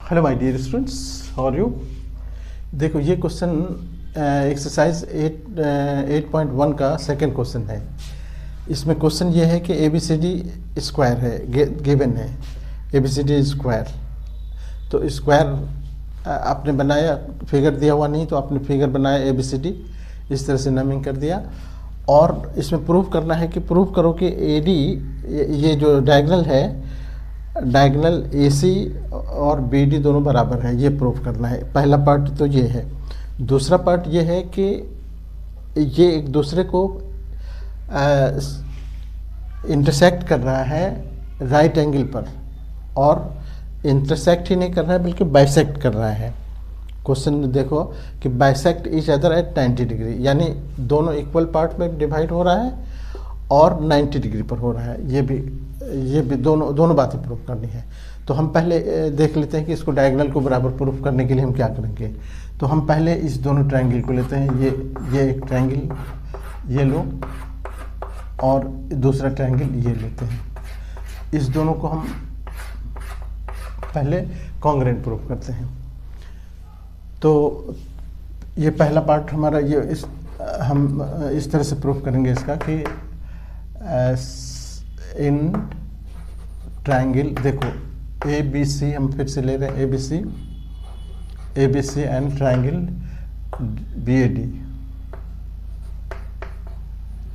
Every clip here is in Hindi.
Hello my dear students, how are you. देखो ये क्वेश्चन एक्सरसाइज 8.1 का सेकंड क्वेश्चन है। इसमें क्वेश्चन ये है कि ABCD स्क्वायर है, गिवन है ABCD स्क्वायर। तो स्क्वायर आपने बनाया, फिगर दिया हुआ नहीं तो आपने फिगर बनाया ABCD, इस तरह से नमिंग कर दिया। और इसमें प्रूव करना है कि प्रूव करो कि AD ये जो डायगोनल है, डायगोनल AC और BD दोनों बराबर है, ये प्रूव करना है। पहला पार्ट तो ये है। दूसरा पार्ट ये है कि ये एक दूसरे को इंटरसेक्ट कर रहा है राइट एंगल पर, और इंटरसेक्ट ही नहीं कर रहा है बल्कि बाइसेक्ट कर रहा है। क्वेश्चन में देखो कि bisect each other at 90 degree, यानी दोनों इक्वल पार्ट में डिवाइड हो रहा है और 90 डिग्री पर हो रहा है। ये भी दोनों बातें प्रूफ करनी है। तो हम पहले देख लेते हैं कि इसको डायगोनल को बराबर प्रूफ करने के लिए हम क्या करेंगे। तो हम पहले इस दोनों ट्रायंगल को लेते हैं। ये एक ट्रायंगल ये लो और दूसरा ट्रायंगल ये लेते हैं। इस दोनों को हम पहले कॉन्ग्रुएंट प्रूफ करते हैं। तो ये पहला पार्ट हमारा हम इस तरह से प्रूफ करेंगे इसका कि इन ट्रायंगल, देखो ABC हम फिर से ले रहे हैं, ABC एंड ट्रायंगल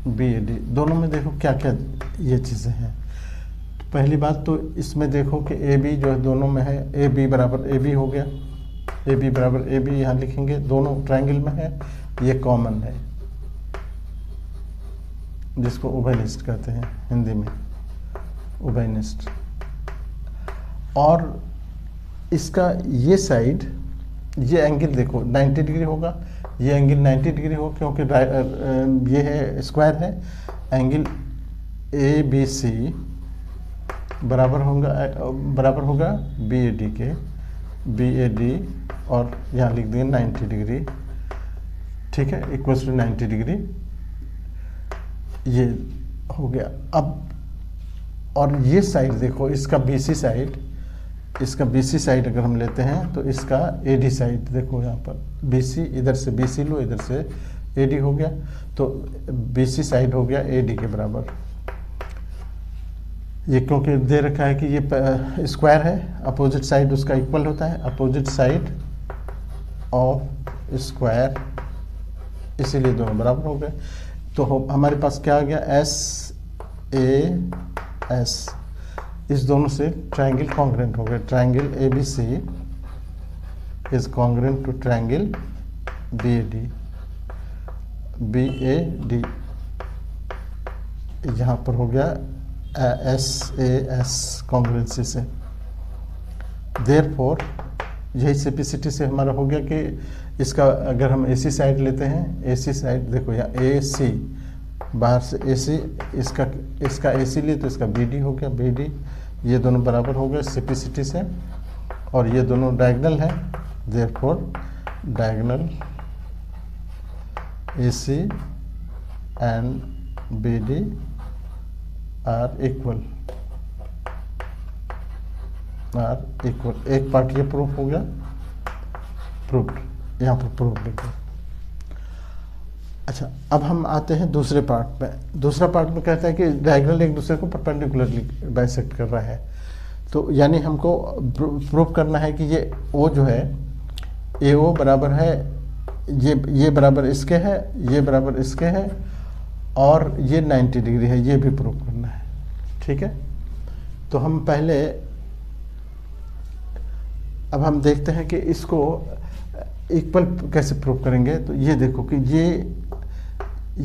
BAD दोनों में देखो क्या क्या ये चीज़ें हैं। तो पहली बात तो इसमें देखो कि AB जो है दोनों में है, AB बराबर AB हो गया, AB बराबर AB यहाँ लिखेंगे, दोनों ट्रायंगल में है, ये कॉमन है जिसको उभयनिष्ठ कहते हैं हिंदी में, उभयनिष्ठ। और इसका ये साइड, ये एंगल देखो 90 डिग्री होगा, ये एंगल 90 डिग्री हो, क्योंकि ये है स्क्वायर है। एंगल ABC बराबर होगा BAD के, BAD और यहाँ लिख देंगे 90 डिग्री, ठीक है, इक्वल्स टू 90 डिग्री, ये हो गया। अब और ये साइड देखो, इसका BC साइड अगर हम लेते हैं तो इसका AD साइड देखो, यहाँ पर BC, इधर से BC लो, इधर से AD हो गया, तो BC साइड हो गया AD के बराबर। ये क्योंकि दे रखा है कि ये स्क्वायर है, अपोजिट साइड उसका इक्वल होता है, अपोजिट साइड ऑफ स्क्वायर, इसीलिए दोनों बराबर हो गए। तो हमारे पास क्या आ गया, SAS, इस दोनों से ट्रायंगल कॉन्ग्रुएंट हो गया। Triangle ABC is congruent to triangle BAD यहाँ पर हो गया SAS कॉन्ग्रुएंसी से। देयरफॉर यही सिंप्लिसिटी से हमारा हो गया कि इसका अगर हम AC साइड लेते हैं, AC साइड देखो यहाँ AC, बाहर से AC, इसका AC लिए तो इसका BD हो गया, BD, ये दोनों बराबर हो गए सिंप्लिसिटी से। और ये दोनों डायगोनल है, therefore diagonal AC and BD are equal. एक पार्ट ये प्रूफ हो गया, प्रूफ्ड, यहाँ पर प्रूफ लिखो। अच्छा, अब हम आते हैं दूसरे पार्ट में। दूसरा पार्ट में कहता है कि डायगोनल एक दूसरे को परपेंडिकुलरली बाइसेक्ट कर रहा है। तो यानी हमको प्रूफ करना है कि ये O जो है, AO बराबर है, ये बराबर इसके है, ये बराबर इसके है, और ये 90 डिग्री है, ये भी प्रूफ करना है, ठीक है। तो हम पहले अब हम देखते हैं कि इसको इक्वल कैसे प्रूफ करेंगे। तो ये देखो कि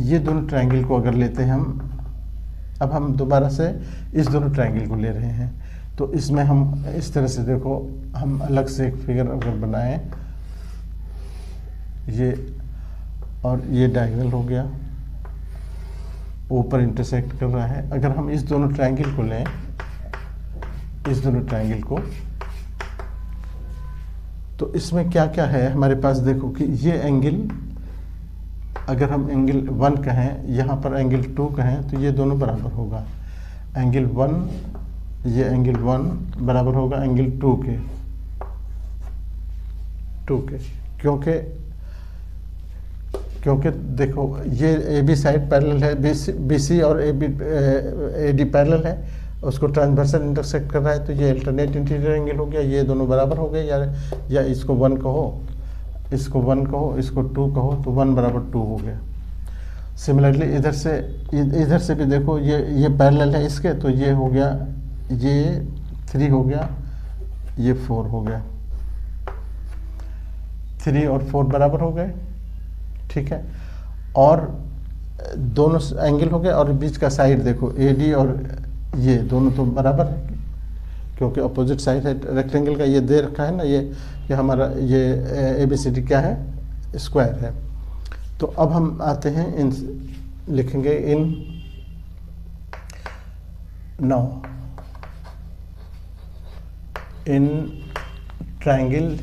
ये दोनों ट्रायंगल को अगर लेते हैं हम, अब हम दोबारा से इस दोनों ट्रायंगल को ले रहे हैं, तो इसमें हम इस तरह से देखो, हम अलग से एक फिगर अगर बनाएं, ये और ये डायगोनल हो गया, ऊपर इंटरसेक्ट कर रहा है। अगर हम इस दोनों ट्रायंगल को लें, इस दोनों ट्रायंगल को, तो इसमें क्या क्या है हमारे पास, देखो कि ये एंगल, अगर हम एंगल 1 कहें, यहाँ पर एंगल 2 कहें, तो ये दोनों बराबर होगा। एंगल 1, ये एंगल 1 बराबर होगा एंगल 2 के, 2 के, क्योंकि देखो ये ए बी साइड पैरेलल है, बी सी और ए डी पैरेलल है, उसको ट्रांसवर्सल इंटरसेक्ट कर रहा है, तो ये अल्टरनेट इंटीरियर एंगल हो गया, ये दोनों बराबर हो गए, या इसको 1 कहो, इसको 1 कहो, इसको 2 कहो, तो 1 बराबर 2 हो गया। सिमिलरली इधर से भी देखो ये पैरेलल है इसके, तो ये हो गया, ये 3 हो गया, ये 4 हो गया, 3 और 4 बराबर हो गए, ठीक है। और दोनों एंगल हो गए, और बीच का साइड देखो ए डी और ये दोनों तो बराबर है, क्योंकि अपोजिट साइड है रेक्टेंगल का, ये दे रखा है ना, ये हमारा ये ए बी सी डी क्या है, स्क्वायर है। तो अब हम आते हैं इन, लिखेंगे in now in triangle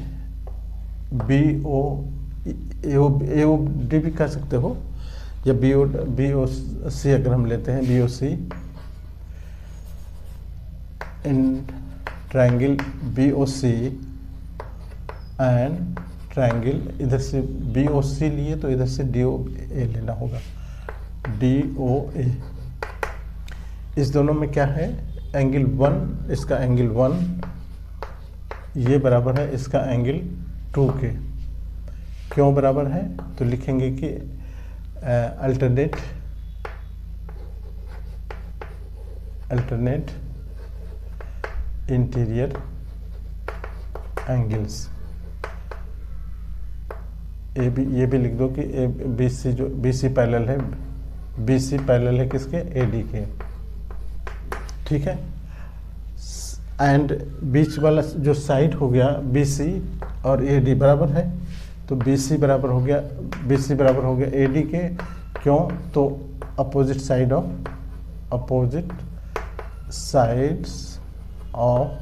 B O A O D भी कह सकते हो, या बी ओ सी अगर हम लेते हैं, B O C, in triangle B O C and triangle, इधर से बी ओ सी लिए तो इधर से डी ओ ए लेना होगा, डी ओ ए। इस दोनों में क्या है, एंगल 1, इसका एंगल 1 ये बराबर है इसका एंगल 2 के। क्यों बराबर है, तो लिखेंगे कि अल्टरनेट इंटीरियर एंगल्स, ये भी लिख दो कि बी सी, जो बी सी पैरेलल है, बी सी पैरेलल है किसके, ए डी के, ठीक है। एंड बीच वाला जो साइड हो गया बी सी और ए डी बराबर है, तो बी सी बराबर हो गया ए डी के। क्यों, तो अपोजिट साइड्स ऑफ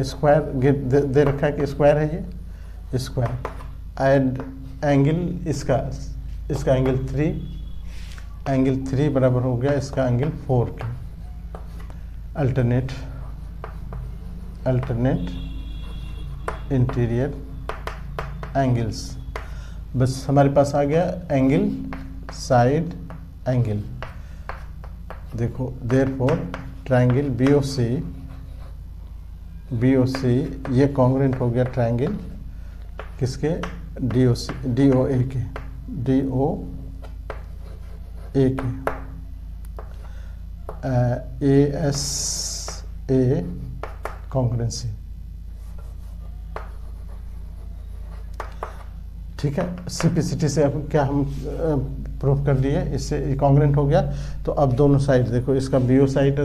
स्क्वायर दे रखा है कि स्क्वायर है, ये स्क्वायर। एंड एंगल इसका एंगल 3 बराबर हो गया इसका एंगल 4 के। अल्टरनेट इंटीरियर एंगल्स, बस हमारे पास आ गया एंगल, साइड एंगल। देखो देयरफॉर ट्रायंगल बी ओ सी ये कॉन्ग्रुएंट हो गया ट्रायंगल किसके, डी ओ ए के, ए एस ए कॉन्ग्रुएंसी, ठीक है। सिंपलिसिटी से अब क्या हम प्रूफ कर दिए, इससे कॉन्ग्रुएंट हो गया। तो अब दोनों साइड देखो, इसका बी ओ साइड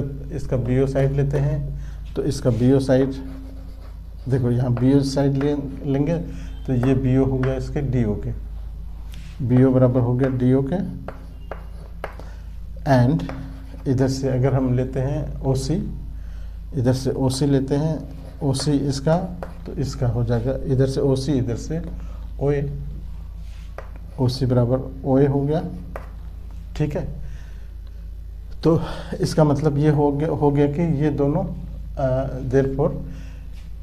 लेते हैं, तो इसका बी ओ साइड देखो, यहाँ बी ओ साइड लेंगे तो ये बी ओ हो गया इसके डी ओ के, बी ओ बराबर हो गया डी ओ के। एंड इधर से अगर हम लेते हैं ओ सी, इधर से ओ सी लेते हैं, ओ सी इसका, तो इसका हो जाएगा इधर से ओ सी, इधर से ओ ए, ओ सी बराबर ओ ए हो गया, ठीक है। तो इसका मतलब ये हो गया कि ये दोनों देयरफॉर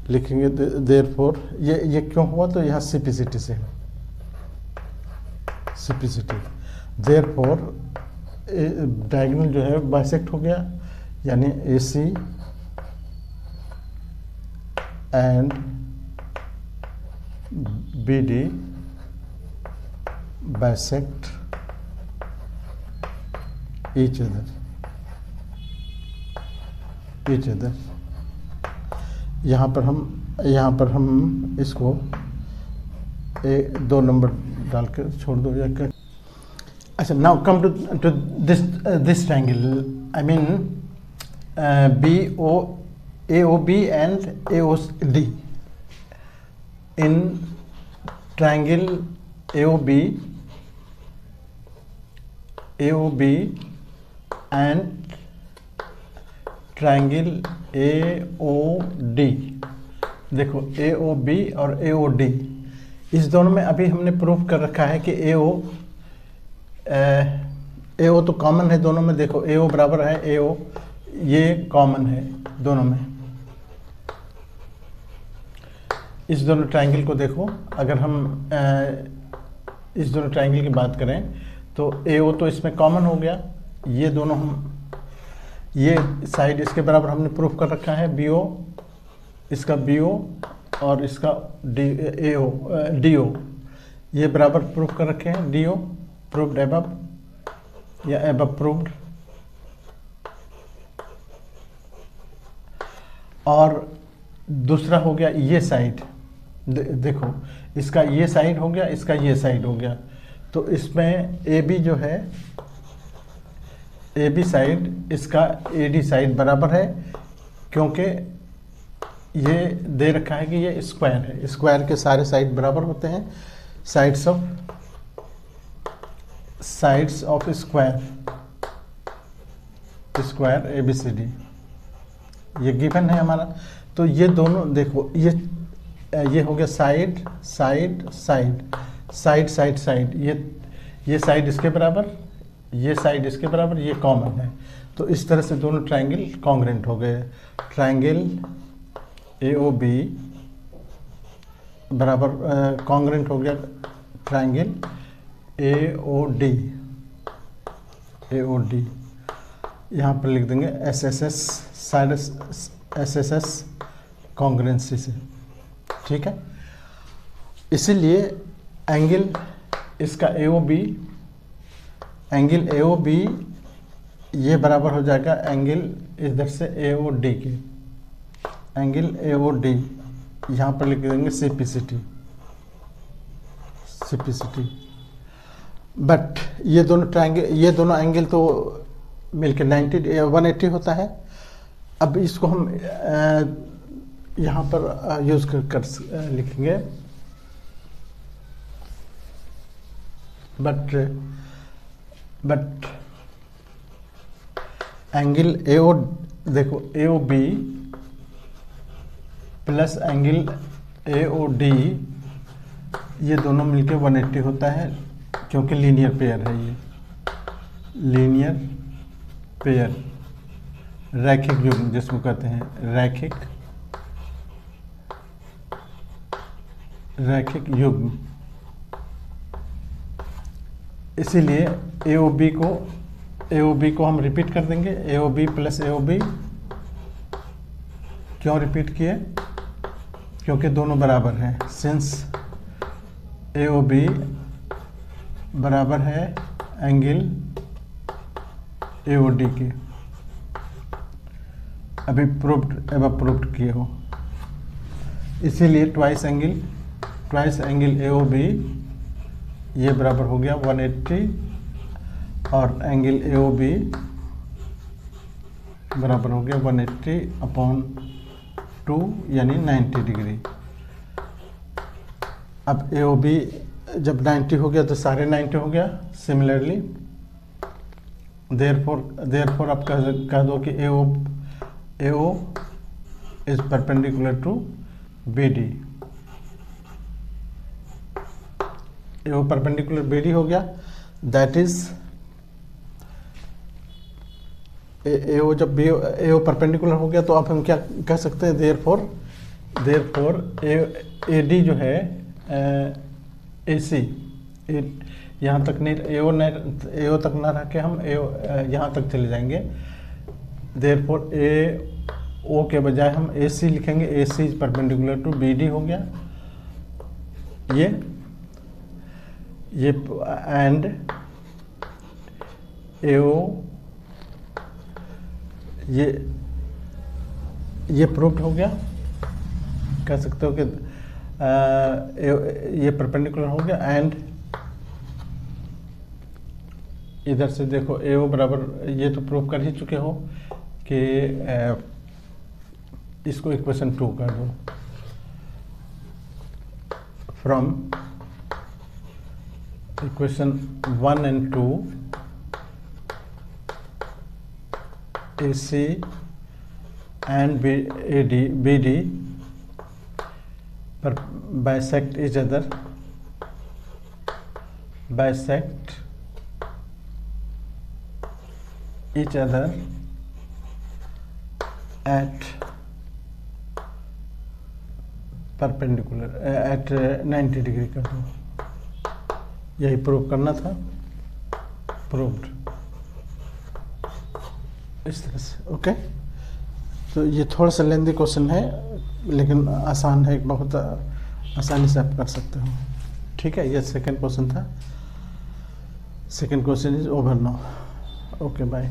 लिखेंगे, देयरफॉर ये क्यों हुआ, तो यहाँ सिंपलिसिटी से, देयरफॉर डायगोनल जो है बाइसेक्ट हो गया, यानी A C and B D bisect each other. यहाँ पर हम इसको 2 नंबर डाल कर छोड़ दो या क्या। अच्छा, now come to this triangle, I mean A O B and A O D. In triangle A O B and triangle A O D, देखो ए ओ बी और ए ओ डी, इस दोनों में अभी हमने प्रूफ कर रखा है कि ए ओ तो कॉमन है दोनों में। देखो ए ओ बराबर है ए ओ, ये कॉमन है दोनों में। इस दोनों ट्रायंगल को देखो, अगर हम इस दोनों ट्रायंगल की बात करें तो AO तो इसमें कॉमन हो गया, ये दोनों हम ये साइड इसके बराबर हमने प्रूफ कर रखा है BO, इसका BO और इसका DO ये बराबर प्रूफ कर रखे हैं, DO प्रूव्ड एबव या एबव प्रूव्ड। और दूसरा हो गया ये साइड, देखो इसका ये साइड हो गया, इसका ये साइड हो गया, तो इसमें AB जो है AB साइड इसका AD साइड बराबर है, क्योंकि ये दे रखा है कि ये स्क्वायर है, स्क्वायर के सारे साइड बराबर होते हैं, साइड्स ऑफ स्क्वायर ABCD ये गिवन है हमारा। तो ये दोनों देखो, ये हो गया side side side side side side, ये साइड इसके बराबर, ये साइड इसके बराबर, ये कॉमन है, तो इस तरह से दोनों ट्रायंगल कॉन्ग्रेंट हो गए। ट्रायंगल AOB बराबर कॉन्ग्रेंट हो गया ट्रायंगल AOD यहाँ पर लिख देंगे SSS कॉन्ग्रेंसी से, ठीक है। इसीलिए एंगल इसका एंगल AOB ये बराबर हो जाएगा एंगल इधर से AOD के, एंगल AOD यहाँ पर लिख देंगे CPCT। बट ये दोनों एंगल तो मिलकर 180 होता है। अब इसको हम यहाँ पर यूज़ कर लिखेंगे, बट एंगल देखो AOB प्लस एंगल AOD ये दोनों मिलके 180 होता है, क्योंकि लीनियर पेयर है, ये लीनियर पेयर, रैखिक युग्म जिसको कहते हैं, रैखिक युग्म। इसीलिए AOB को हम रिपीट कर देंगे, AOB प्लस AOB। क्यों रिपीट किए? क्योंकि दोनों बराबर हैं, सिंस AOB बराबर है एंगल AOD के। अभी प्रूव्ड किए हो, इसीलिए ट्वाइस एंगल AOB ये बराबर हो गया 180 और एंगल AOB बराबर हो गया 180/2 यानी 90 डिग्री। अब AOB जब 90 हो गया तो सारे 90 हो गया। सिमिलरली देयरफॉर आप कह दो कि AO is perpendicular to BD। AO perpendicular BD हो गया, दैट इज AO जब AO परपेंडिकुलर हो गया तो अब हम क्या कह सकते हैं, देयरफॉर AD जो है AC यहाँ तक नहीं, AO तक ना रह के हम यहाँ तक चले जाएंगे। देयरफॉर AO के बजाय हम AC लिखेंगे, AC is perpendicular to BD हो गया ये एंड AO ये प्रूव्ड हो गया, कह सकते हो कि ये परपेंडिकुलर हो गया। एंड इधर से देखो AO बराबर, ये तो प्रूव कर ही चुके हो कि इसको इक्वेशन 2 कर दो, from equation 1 and 2 AC and BD पर bisect each other at perpendicular eight 90 degree कर दो। यही प्रूव करना था, प्रूव्ड इस तरह से। ओके, तो ये थोड़ा सा लेंदी क्वेश्चन है लेकिन आसान है, बहुत आसानी से आप कर सकते हो। ठीक है, ये सेकंड क्वेश्चन था। Second question is over now. Okay bye.